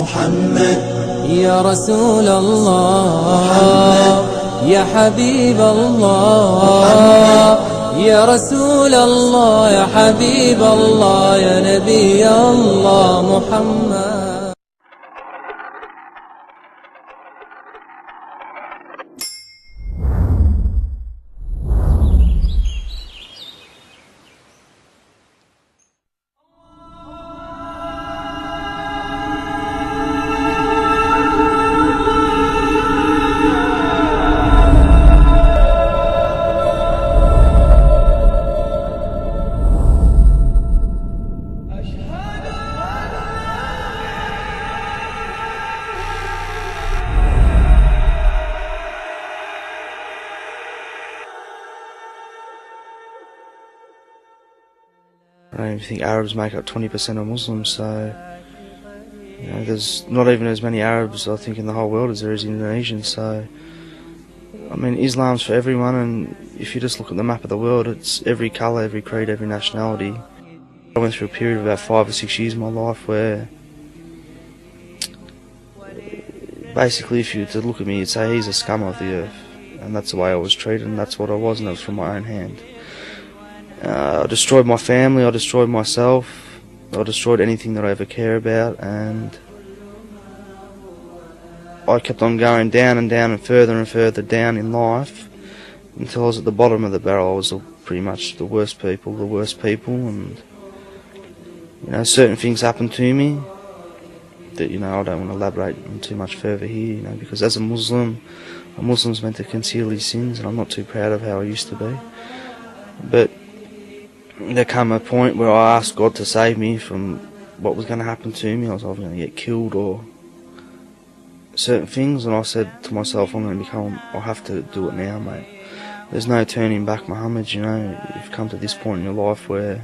محمد يا رسول الله يا حبيب الله يا رسول الله يا حبيب الله يا نبي الله محمد. I don't even think Arabs make up 20% of Muslims, so there's not even as many Arabs, I think, in the whole world as there is Indonesians. So, I mean, Islam's for everyone, and if you just look at the map of the world, it's every colour, every creed, every nationality. I went through a period of about 5 or 6 years of my life where, basically, if you were to look at me, you'd say he's a scum of the earth, and that's the way I was treated, and that's what I was, and it was from my own hand. I destroyed my family, I destroyed myself, I destroyed anything that I ever care about, and I kept on going down and down and further down in life until I was at the bottom of the barrel. I was pretty much the worst people, and certain things happened to me that I don't want to elaborate on too much further here, because as a Muslim's meant to conceal his sins, and I'm not too proud of how I used to be. But there came a point where I asked God to save me from what was going to happen to me. I was either going to get killed or certain things, and I said to myself, I'll have to do it now, mate. There's no turning back, Muhammad. You've come to this point in your life where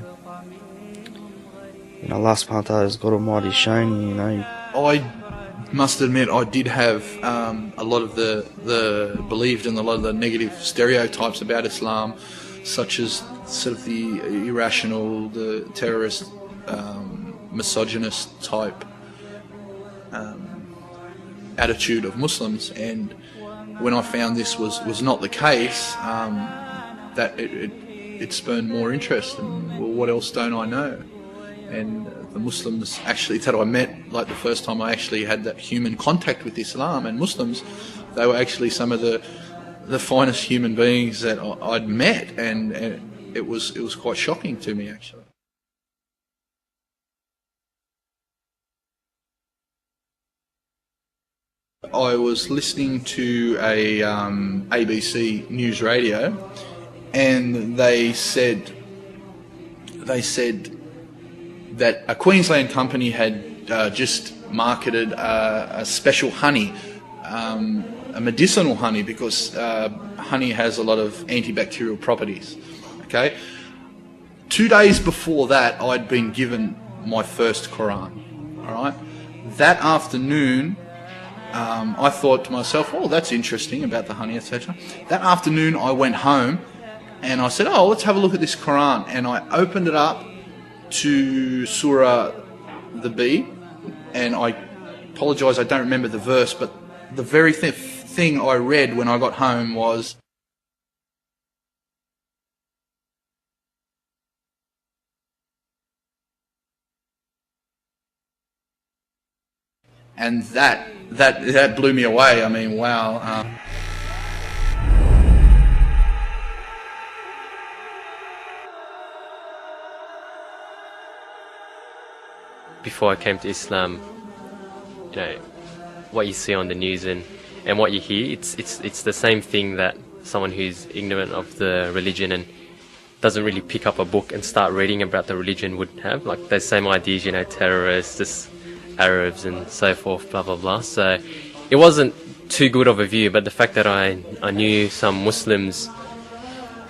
last part has God Almighty shown you, I must admit I did have a lot of the believed in a lot of the negative stereotypes about Islam, such as sort of the irrational, the terrorist, misogynist type attitude of Muslims. And when I found this was not the case, that it spurned more interest. And well, what else don't I know? And the Muslims actually that I met, like the first time I actually had that human contact with Islam and Muslims, they were actually some of the finest human beings that I'd met, and it was quite shocking to me, actually. I was listening to a ABC News Radio, and they said that a Queensland company had just marketed a special honey, a medicinal honey, because honey has a lot of antibacterial properties. Okay, 2 days before that, I'd been given my first Quran. All right, that afternoon, I thought to myself, "Oh, that's interesting about the honey, etc." That afternoon, I went home and I said, "Oh, let's have a look at this Quran." And I opened it up to Surah the B, and I apologise, I don't remember the verse, but the very thing I read when I got home was, and that blew me away. I mean, wow. Before I came to Islam, what you see on the news and what you hear, it's the same thing that someone who's ignorant of the religion and doesn't really pick up a book and start reading about the religion would have. Like those same ideas, terrorists, just Arabs and so forth, blah blah blah. So it wasn't too good of a view, but the fact that I knew some Muslims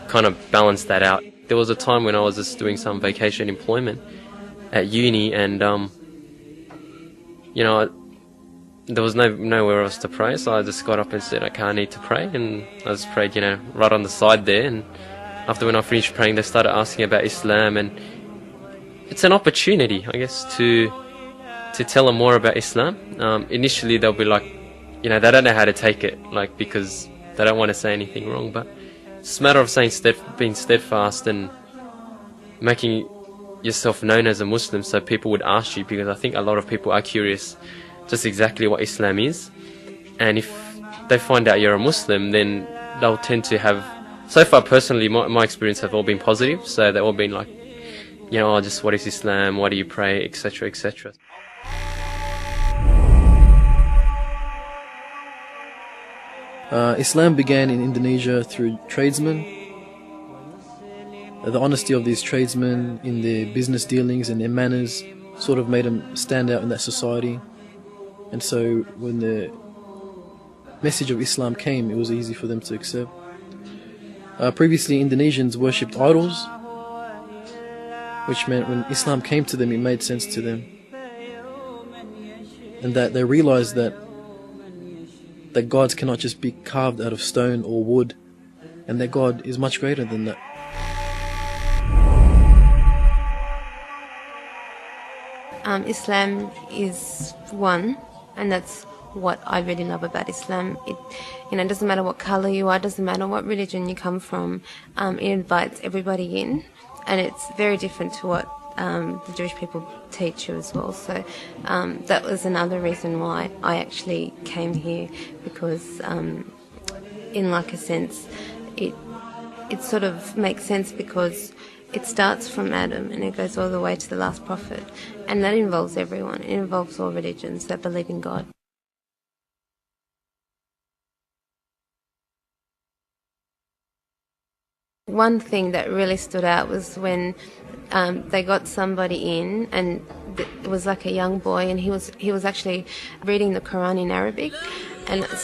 kind of balanced that out. There was a time when I was just doing some vacation employment at uni, and there was nowhere else to pray, so I just got up and said, okay, I need to pray, and I just prayed, right on the side there. And after when I finished praying, they started asking about Islam, and it's an opportunity, I guess, to to tell them more about Islam, initially they'll be like, you know, they don't know how to take it, like, because they don't want to say anything wrong. But it's a matter of being steadfast and making yourself known as a Muslim, so people would ask you, because I think a lot of people are curious just exactly what Islam is. And if they find out you're a Muslim, then they'll tend to have, so far personally, my experience have all been positive. So they've all been like, you know, oh, just what is Islam, why do you pray, etc., etc. Islam began in Indonesia through tradesmen. The honesty of these tradesmen in their business dealings and their manners sort of made them stand out in that society. And so when the message of Islam came, it was easy for them to accept. Previously, Indonesians worshipped idols, which meant when Islam came to them, it made sense to them. And that they realized that gods cannot just be carved out of stone or wood, and that God is much greater than that. Islam is one, and that's what I really love about Islam. It doesn't matter what color you are, doesn't matter what religion you come from. It invites everybody in, and it's very different to what the Jewish people teach you as well. So that was another reason why I actually came here, because in like a sense, it sort of makes sense, because it starts from Adam and it goes all the way to the last prophet, and that involves everyone. It involves all religions that believe in God. One thing that really stood out was when they got somebody in, and it was like a young boy, and he was actually reading the Quran in Arabic, and I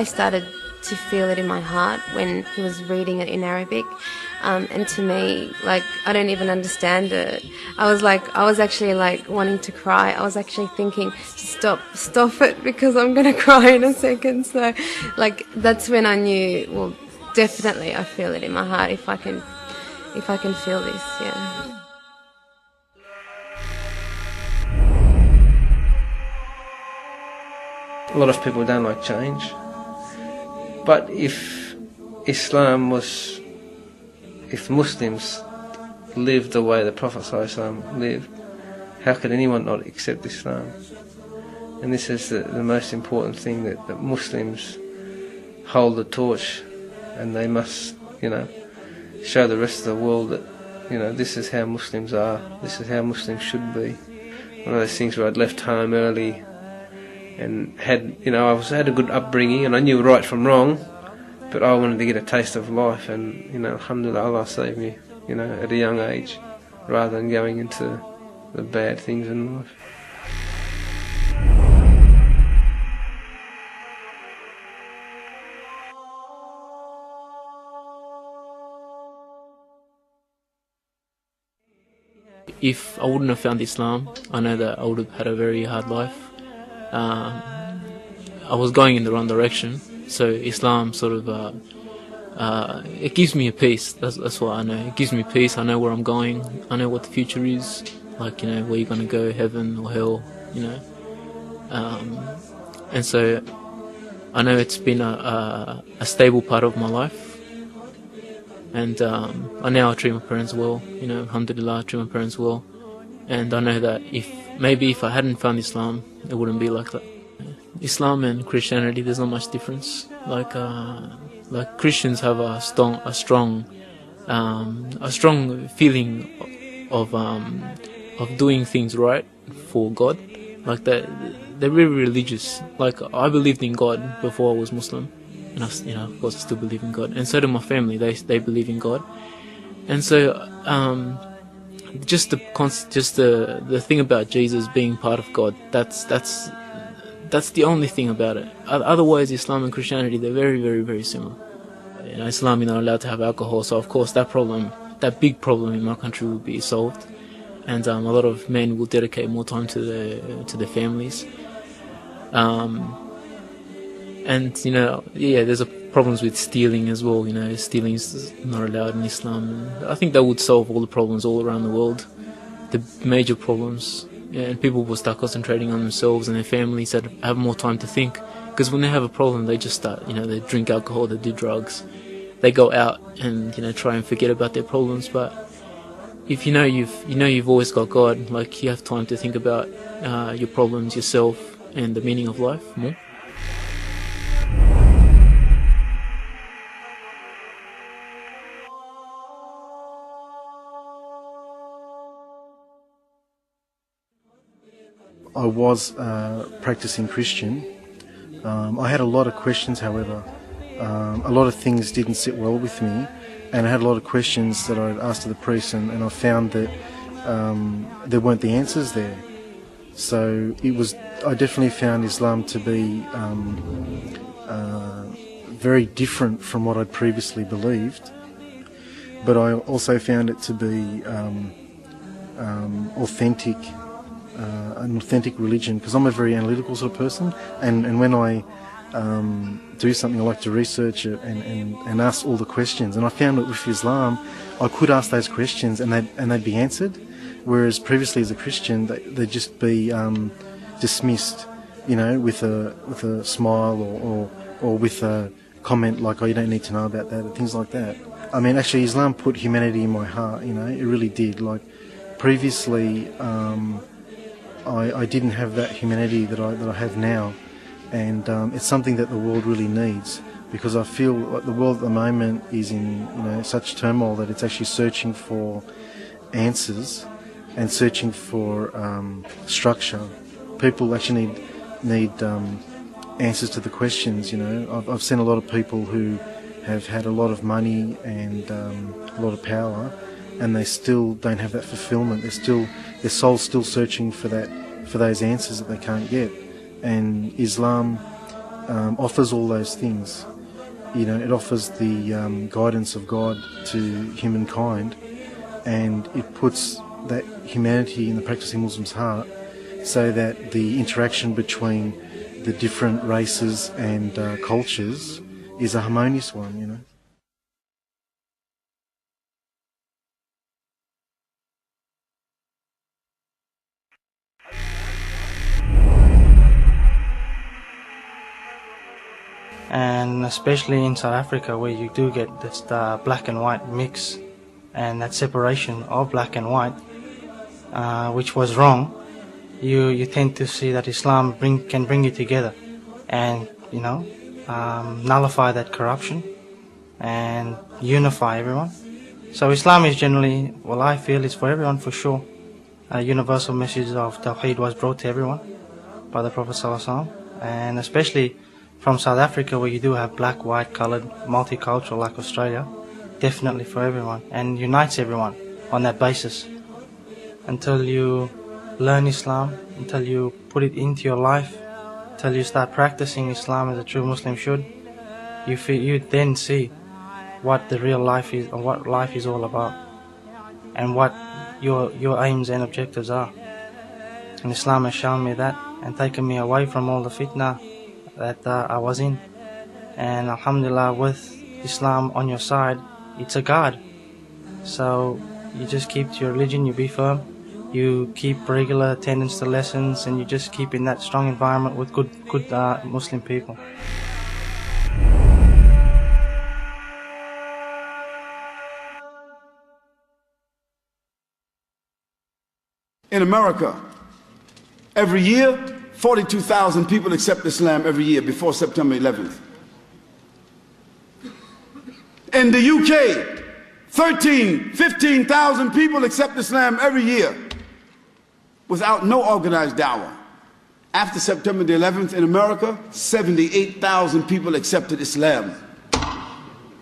started to feel it in my heart when he was reading it in Arabic. And to me, like, I don't even understand it. I was actually like wanting to cry. I was actually thinking, stop it, because I'm going to cry in a second. So, like, that's when I knew, well, definitely I feel it in my heart if I can feel this, yeah. A lot of people don't like change. But if Muslims lived the way the Prophet ﷺ lived, how could anyone not accept Islam? And this is the most important thing, that Muslims hold the torch, and they must, show the rest of the world that, this is how Muslims are, this is how Muslims should be. One of those things where I'd left home early and had a good upbringing, and I knew right from wrong, but I wanted to get a taste of life, and alhamdulillah, Allah saved me, at a young age, rather than going into the bad things in life. If I wouldn't have found Islam, I know that I would have had a very hard life. I was going in the wrong direction, so Islam sort of it gives me a peace. That's what I know. It gives me peace. I know where I'm going. I know what the future is, like, where you're going to go, heaven or hell, and so I know it's been a stable part of my life. And I now treat my parents well, alhamdulillah, I treat my parents well. And I know that if I hadn't found Islam, it wouldn't be like that. Islam and Christianity, there's not much difference. Like Christians have a strong feeling of doing things right for God. Like they're very religious. Like, I believed in God before I was Muslim. And of course I still believe in God, and so do my family. They believe in God, and so just the thing about Jesus being part of God, that's the only thing about it. Otherwise, Islam and Christianity, they're very, very, very similar. Islam, you're not allowed to have alcohol, so of course that big problem in my country will be solved, and a lot of men will dedicate more time to their families. And there's problems with stealing as well. Stealing is not allowed in Islam. I think that would solve all the problems all around the world, the major problems. and people will start concentrating on themselves and their families that have more time to think. Because when they have a problem, they just start, they drink alcohol, they do drugs, they go out and try and forget about their problems. But if you've always got God, like, you have time to think about your problems, yourself, and the meaning of life more. I was a practicing Christian. I had a lot of questions, however. A lot of things didn't sit well with me, and I had a lot of questions that I asked of the priest, and I found that there weren't the answers there. So I definitely found Islam to be very different from what I'd previously believed, but I also found it to be authentic. An authentic religion, because I'm a very analytical sort of person, and when I do something, I like to research it and ask all the questions. And I found that with Islam, I could ask those questions and they'd be answered, whereas previously as a Christian, they'd just be dismissed, with a smile or with a comment like, "Oh, you don't need to know about that," and things like that. I mean, actually, Islam put humanity in my heart. It really did. Like previously. I didn't have that humanity that I have now, and it's something that the world really needs, because I feel like the world at the moment is in such turmoil that it's actually searching for answers and searching for structure. People actually need answers to the questions. I've seen a lot of people who have had a lot of money and a lot of power, and they still don't have that fulfillment. Their soul's still searching for those answers that they can't get. And Islam offers all those things. It offers the guidance of God to humankind, and it puts that humanity in the practicing Muslim's heart, so that the interaction between the different races and cultures is a harmonious one. And especially in South Africa, where you do get this black and white mix and that separation of black and white, which was wrong, you tend to see that Islam can bring you together and nullify that corruption and unify everyone. So Islam is generally, well, I feel it's for everyone for sure. A universal message of Tawheed was brought to everyone by the Prophet ﷺ, and especially from South Africa, where you do have black, white, coloured, multicultural like Australia, definitely for everyone, and unites everyone on that basis. Until you learn Islam, until you put it into your life, until you start practicing Islam as a true Muslim should, you then see what the real life is, and what life is all about, and what your aims and objectives are. And Islam has shown me that and taken me away from all the fitna that I was in. And alhamdulillah, with Islam on your side, it's a guard. So you just keep to your religion, you be firm, you keep regular attendance to lessons, and you just keep in that strong environment with good Muslim people. In America, every year, 42,000 people accept Islam every year before September 11th. In the UK, 15,000 people accept Islam every year without no organized da'wah. After September the 11th in America, 78,000 people accepted Islam.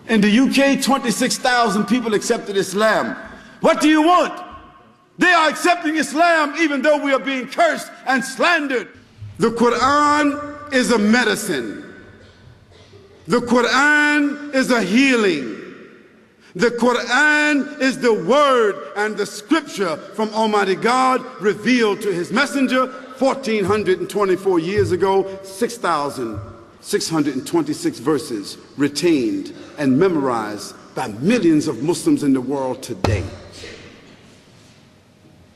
In the UK, 26,000 people accepted Islam. What do you want? They are accepting Islam even though we are being cursed and slandered. The Quran is a medicine. The Quran is a healing. The Quran is the word and the scripture from Almighty God revealed to his messenger 1424 years ago, 6,626 verses retained and memorized by millions of Muslims in the world today.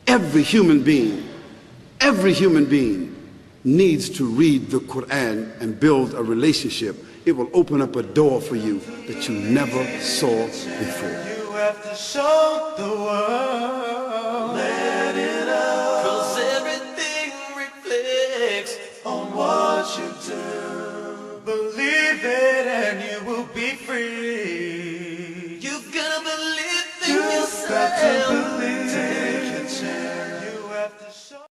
Every human being Every human being needs to read the Quran and build a relationship. It will open up a door for you that you never saw before. You have to show the world, let it out, 'cause everything reflects on what you do. Believe it and you will be free. You've got to believe in yourself. Got to believe.